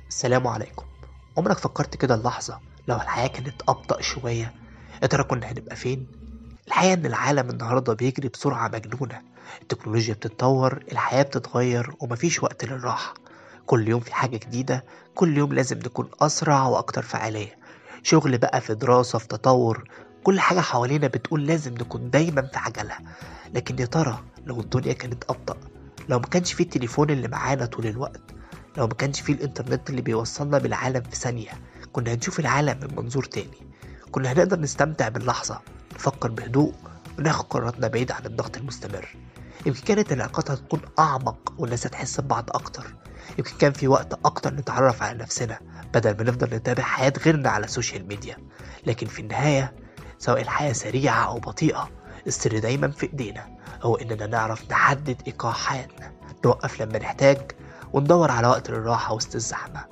السلام عليكم. عمرك فكرت كده اللحظة لو الحياة كانت أبطأ شوية؟ يا ترى كنا هنبقى فين؟ الحقيقة إن العالم النهاردة بيجري بسرعة مجنونة. التكنولوجيا بتتطور، الحياة بتتغير، ومفيش وقت للراحة. كل يوم في حاجة جديدة، كل يوم لازم نكون أسرع وأكتر فعالية. شغل بقى، في دراسة، في تطور. كل حاجة حوالينا بتقول لازم نكون دايما في عجلة. لكن يا ترى لو الدنيا كانت أبطأ؟ لو ما كانش فيه التليفون اللي معانا طول الوقت، لو ما كانش فيه الإنترنت اللي بيوصلنا بالعالم في ثانية، كنا هنشوف العالم من منظور تاني. كنا هنقدر نستمتع باللحظة، نفكر بهدوء، وناخد قراراتنا بعيد عن الضغط المستمر. يمكن كانت العلاقات هتكون أعمق، والناس هتحس ببعض أكتر. يمكن كان في وقت أكتر نتعرف على نفسنا، بدل ما نفضل نتابع حياة غيرنا على السوشيال ميديا. لكن في النهاية، سواء الحياة سريعة أو بطيئة، السر دايما في إيدينا. هو إننا نعرف نحدد إيقاع حياتنا، نوقف لما نحتاج، وندور على وقت للراحة وسط الزحمة.